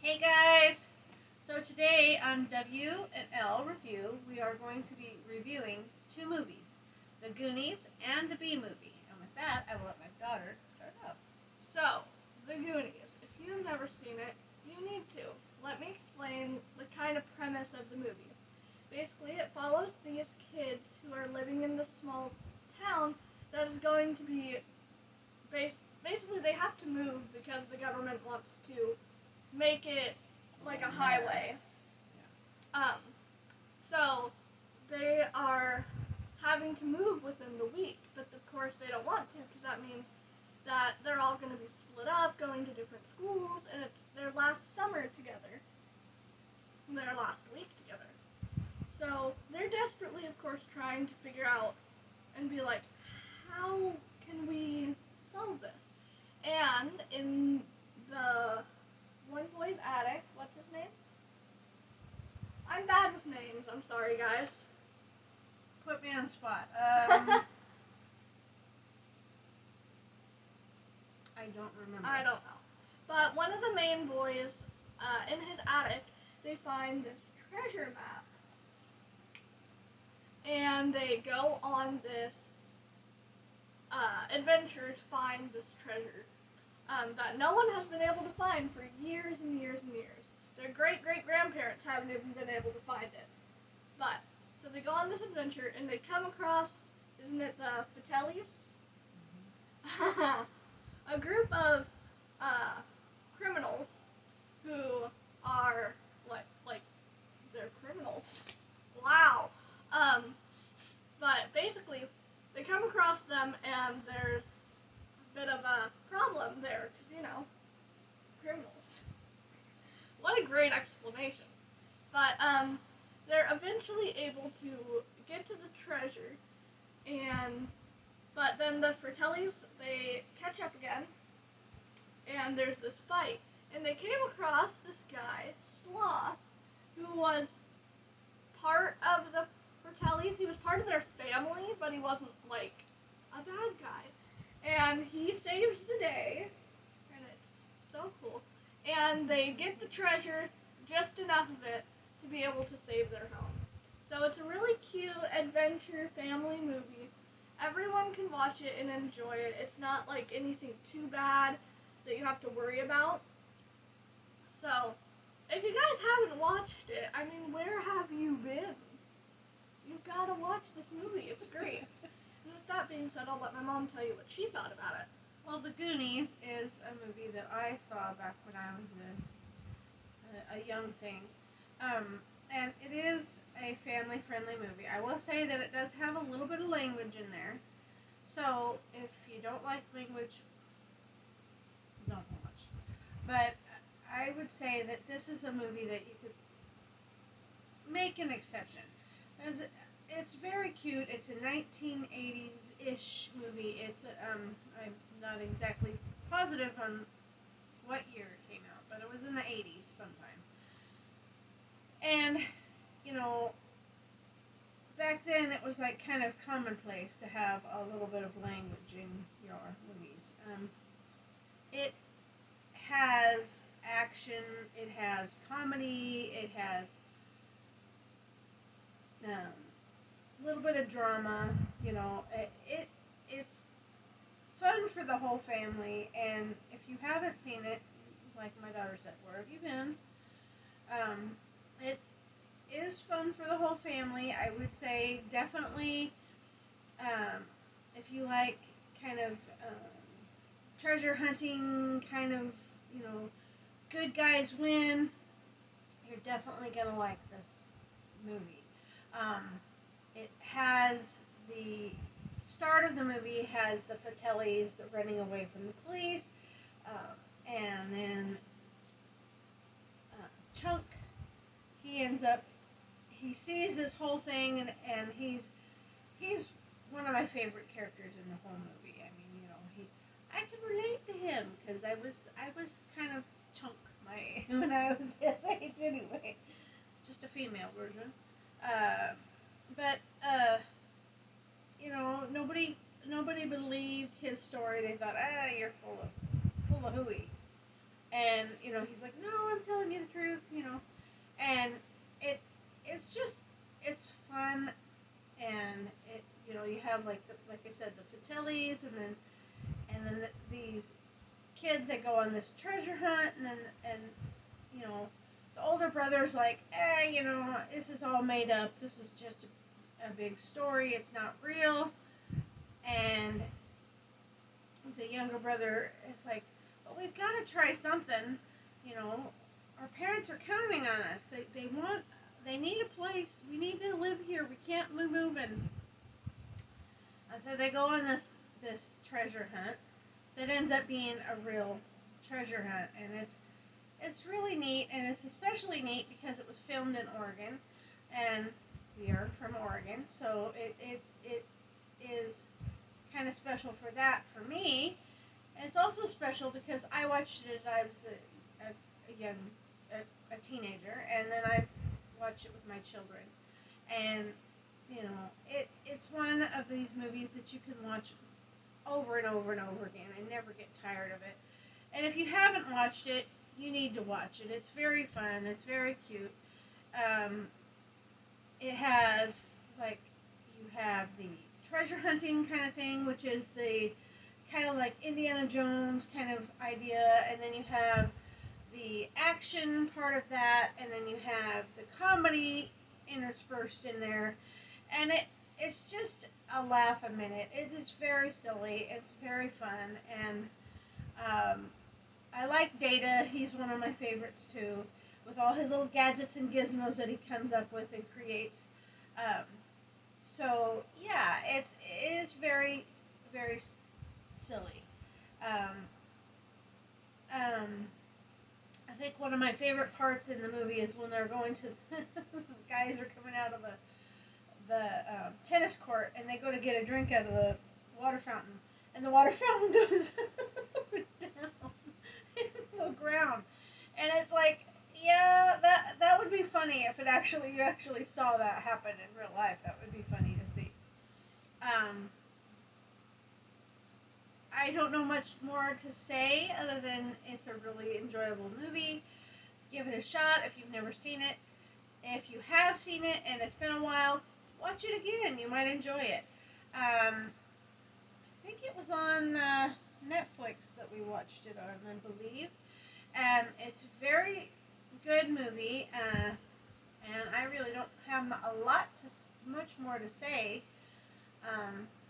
Hey guys! So today on W and L Review, we are going to be reviewing two movies, The Goonies and The Bee Movie. And with that, I will let my daughter start up. So, The Goonies. If you've never seen it, you need to. Let me explain the kind of premise of the movie. Basically, it follows these kids who are living in this small town that is going to be basically they have to move because the government wants to make it like a highway. Um, so they are having to move within the week, but of course they don't want to because that means that they're all going to be split up, going to different schools, and it's their last summer together, their last week together. So they're desperately, of course, trying to figure out and be like, how can we solve this? And in the one boy's attic, what's his name? I'm bad with names, I'm sorry, guys. Put me on the spot. I don't remember. I don't know. But one of the main boys, in his attic, they find this treasure map. And they go on this adventure to find this treasure that no one has been able to find for years and years and years. Their great-great-grandparents haven't even been able to find it. But, so they go on this adventure and they come across, isn't it the Fratellis? Mm-hmm. A group of criminals who are like they're criminals. Wow. But basically, they come across them and there's a bit of a problem there because criminals. What a great explanation. But they're eventually able to get to the treasure, but then the Fratellis, they catch up again, and there's this fight. And they came across this guy, Sloth, who was part of the Fratellis. He was part of their family, but he wasn't, like, a bad guy. And he saves the day, and it's so cool. And they get the treasure, just enough of it, to be able to save their home. So it's a really cute adventure family movie. Everyone can watch it and enjoy it. It's not like anything too bad that you have to worry about. So, if you guys haven't watched it, I mean, where have you been? You've got to watch this movie. It's great. And with that being said, I'll let my mom tell you what she thought about it. Well, The Goonies is a movie that I saw back when I was a young thing. And it is a family-friendly movie. I will say that it does have a little bit of language in there. So, if you don't like language, don't watch. But I would say that this is a movie that you could make an exception. It's very cute. It's a 1980s-ish movie. It's I'm not exactly positive on what year it came out, but it was in the 80s sometime. And, back then it was like kind of commonplace to have a little bit of language in your movies. It has action, it has comedy, it has a little bit of drama, it's fun for the whole family, and if you haven't seen it, like my daughter said, where have you been? It is fun for the whole family. I would say definitely, if you like kind of treasure hunting, kind of, good guys win, you're definitely going to like this movie. It has the start of the movie has the Fratellis running away from the police, and then Chunk, he sees this whole thing, and he's one of my favorite characters in the whole movie. I mean, I can relate to him because I was kind of Chunk when I was his age anyway, just a female version. But nobody believed his story. They thought, you're full of hooey. and he's like, no, I'm telling you the truth, and it it's just it's fun, and you have like I said, the Fratellis, and then these kids that go on this treasure hunt, and you know the older brother's like, this is all made up, this is just a big story, it's not real, and the younger brother is like, well, we've got to try something, you know our parents are counting on us, they need a place, we need to live here, we can't move in. And so they go on this treasure hunt that ends up being a real treasure hunt, and it's really neat, and it's especially neat because it was filmed in Oregon, and we are from Oregon, so it is kind of special for that for me. And it's also special because I watched it as I was a young a teenager, and then I've watched it with my children, and it's one of these movies that you can watch over and over and over again and never get tired of it. And if you haven't watched it, you need to watch it. It's very fun. It's very cute. Um, it has you have the treasure hunting kind of thing, which is the kind of like Indiana Jones kind of idea, and then you have the action part of that, and then you have the comedy interspersed in there, and it's just a laugh a minute. It is very silly. It's very fun, and um, I like Data. He's one of my favorites too, with all his little gadgets and gizmos that he comes up with and creates. Um, so yeah, it is very very silly. Um, um, I think one of my favorite parts in the movie is when they're going to the guys are coming out of the tennis court, and they go to get a drink out of the water fountain, and the water fountain goes up and down in the ground, and it's like, yeah, that would be funny if you actually saw that happen in real life. That would be funny to see. Um, I don't know much more to say other than it's a really enjoyable movie. Give it a shot if you've never seen it. If you have seen it and it's been a while, watch it again. You might enjoy it. I think it was on Netflix that we watched it on, I believe. It's a very good movie, and I really don't have much more to say.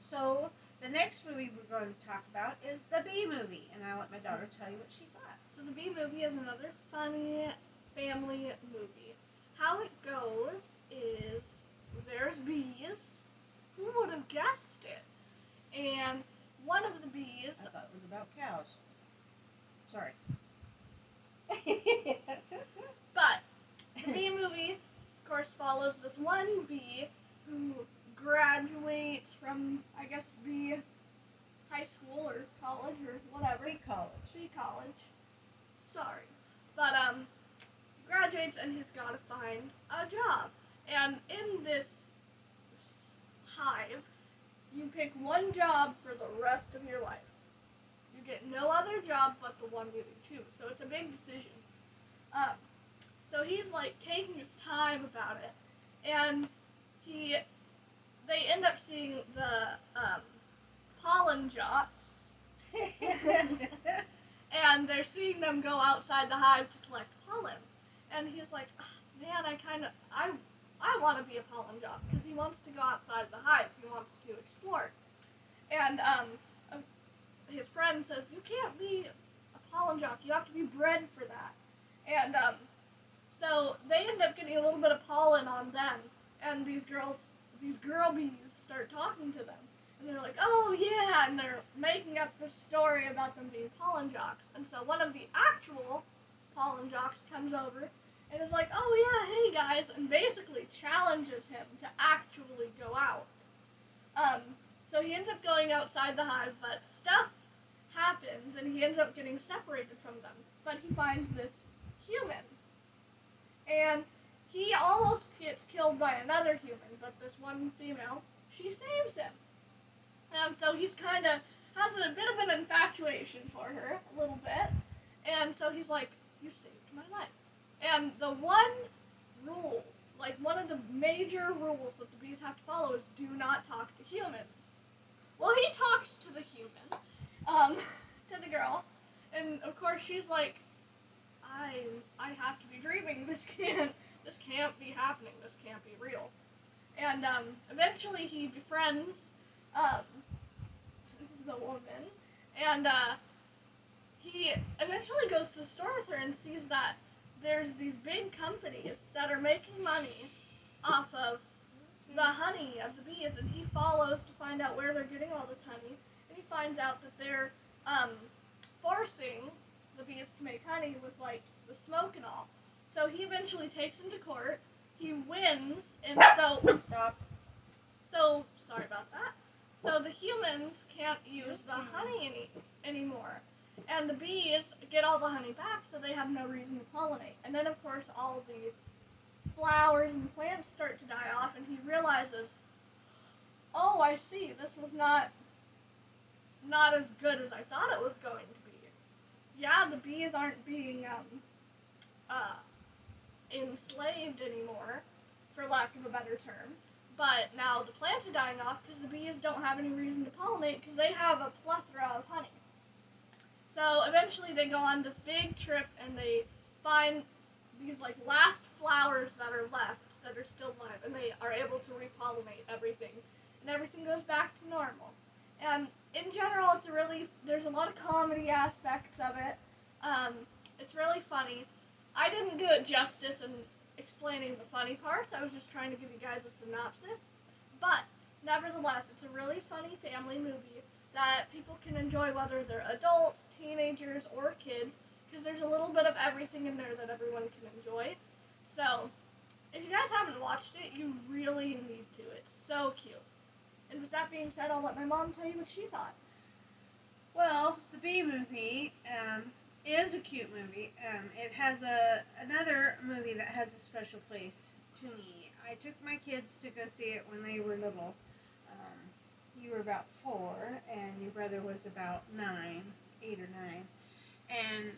So the next movie we're going to talk about is the Bee Movie, and I'll let my daughter tell you what she thought. So the Bee Movie is another funny family movie. How it goes is there's bees. Who would have guessed it? And one of the bees. I thought it was about cows. Sorry. But the Bee Movie, of course, follows this one bee who graduates from, I guess, bee high school or college or whatever. Bee college. Bee college. Sorry. But, graduates and he's got to find a job. And in this hive, you pick one job for the rest of your life. You get no other job but the one you choose. So it's a big decision. So he's like taking his time about it, and they end up seeing the pollen jocks, and they're seeing them go outside the hive to collect pollen, and he's like, oh, man, I want to be a pollen jock, because he wants to go outside the hive, he wants to explore, and his friend says, you can't be a pollen jock, you have to be bred for that, and so they end up getting a little bit of pollen on them, and these girl bees start talking to them. And they're like, oh yeah, and they're making up this story about them being pollen jocks. And so one of the actual pollen jocks comes over and is like, oh yeah, hey guys, and basically challenges him to actually go out. So he ends up going outside the hive, but stuff happens and he ends up getting separated from them. But he finds this human. And he almost gets killed by another human, but this one female, she saves him. And so he's kind of has a bit of an infatuation for her, a little bit. And so he's like, you saved my life. And the one rule, like one of the major rules that the bees have to follow is do not talk to humans. Well, he talks to the human, to the girl, and of course she's like, I have to be dreaming. This can't be happening. This can't be real. And eventually he befriends um, the woman, and he eventually goes to the store with her and sees that there's these big companies that are making money off of the honey of the bees, and he follows to find out where they're getting all this honey, and he finds out that they're um, forcing the bees to make honey with like the smoke and all. So he eventually takes him to court. He wins, and Stop. so sorry about that. So the humans can't use the honey anymore. And the bees get all the honey back, so they have no reason to pollinate. And then, of course, all the flowers and plants start to die off, and he realizes, oh, I see, this was not as good as I thought it was going to be. Yeah, the bees aren't being enslaved anymore, for lack of a better term. But now the plants are dying off because the bees don't have any reason to pollinate because they have a plethora of honey. So eventually they go on this big trip and they find these like last flowers that are left that are still alive, and they are able to repollinate everything, and everything goes back to normal. And in general, there's a lot of comedy aspects of it. It's really funny. I didn't do it justice in explaining the funny parts. I was just trying to give you guys a synopsis. But nevertheless, it's a really funny family movie that people can enjoy, whether they're adults, teenagers, or kids, because there's a little bit of everything in there that everyone can enjoy. So, if you guys haven't watched it, you really need to. It's so cute. And with that being said, I'll let my mom tell you what she thought. Well, the Bee Movie is a cute movie. It has another movie that has a special place to me. I took my kids to go see it when they were little. You were about 4, and your brother was about 9, 8 or 9. And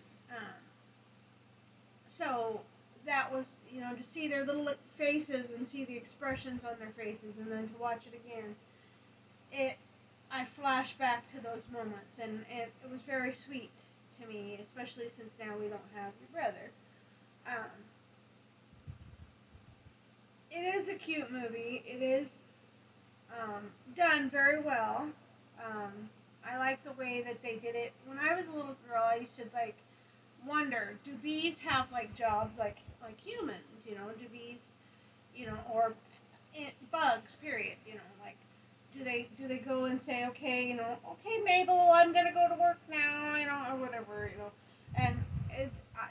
so that was, to see their little faces and see the expressions on their faces, and then to watch it again, I flash back to those moments, and it was very sweet to me, especially since now we don't have your brother. It is a cute movie. It is done very well. I like the way that they did it. When I was a little girl, I used to wonder, do bees have jobs like humans? Do bees, or bugs? Period. Do they go and say, okay, okay, Mabel, I'm gonna go to work now, or whatever, and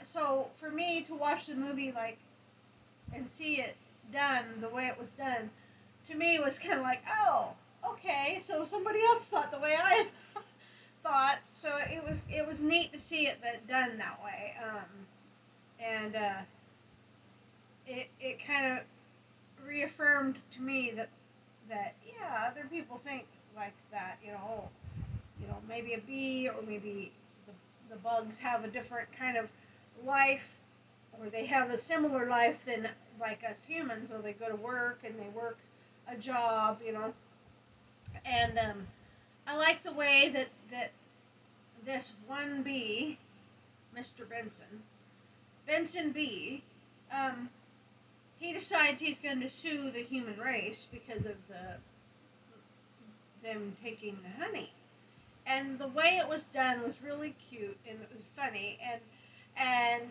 so for me to watch the movie and see it done the way it was done, to me was kind of like, oh, okay, so somebody else thought the way I thought, so it was neat to see it done that way, and it kind of reaffirmed to me that yeah, other people think like that, maybe a bee or maybe the bugs have a different kind of life, or they have a similar life than like us humans, or they go to work and they work a job, and I like the way that this one bee, Mr. Benson Bee, he decides he's going to sue the human race because of them taking the honey. And the way it was done was really cute, and it was funny, and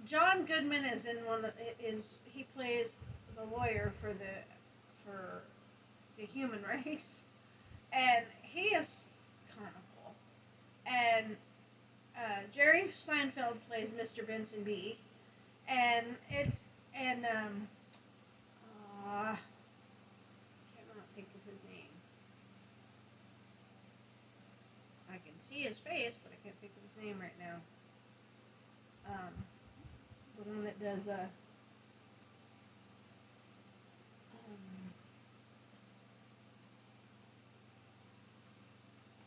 John Goodman is in he plays the lawyer for the human race, and he is comical. And Jerry Seinfeld plays Mr. Benson B, and I cannot think of his name. I can see his face, but I can't think of his name right now. The one that does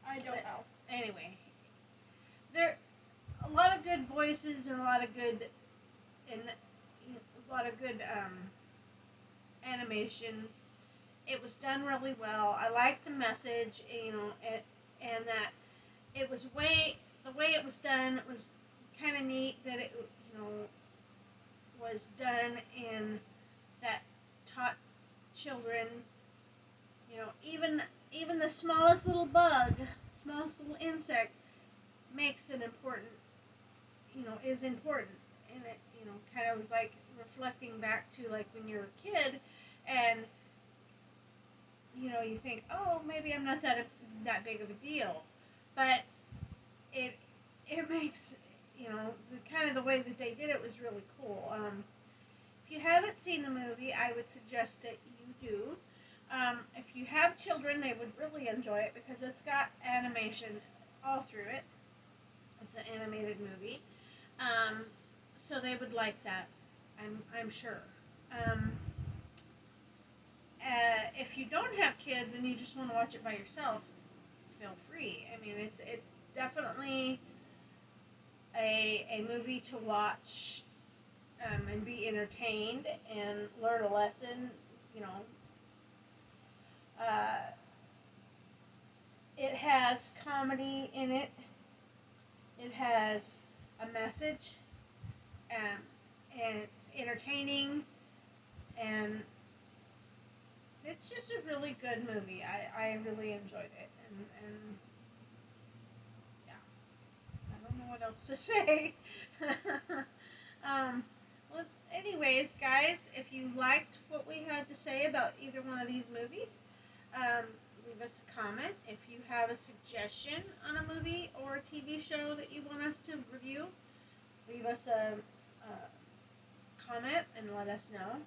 I don't know. Anyway, there a lot of good voices and a lot of good and a lot of good animation. It was done really well. I liked the message, and that it was the way it was done was kind of neat that it was done in that taught children, even the smallest little bug, smallest little insect makes it important, is important, and it kind of was like reflecting back to like when you're a kid, and you think, oh, maybe I'm not that big of a deal, but it makes the kind of the way that they did it was really cool. If you haven't seen the movie, I would suggest that you do. If you have children, they would really enjoy it because it's got animation all through it. It's an animated movie, so they would like that. I'm sure. Um, if you don't have kids and you just want to watch it by yourself, feel free. I mean, it's definitely a movie to watch, and be entertained and learn a lesson. You know, uh, it has comedy in it. It has a message, um, and it's entertaining, and it's just a really good movie. I really enjoyed it, and yeah, I don't know what else to say. um, well, anyways, guys, if you liked what we had to say about either one of these movies, um, leave us a comment. If you have a suggestion on a movie or a TV show that you want us to review, leave us a comment and let us know.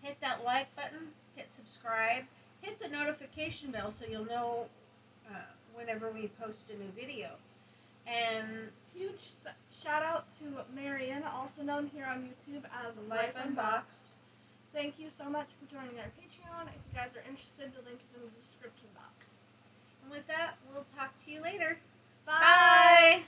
Hit that like button, hit subscribe, hit the notification bell so you'll know whenever we post a new video. And Huge shout out to Marion, also known here on YouTube as Life Unboxed. Thank you so much for joining our Patreon. If you guys are interested, the link is in the description box. And with that, we'll talk to you later. Bye. Bye.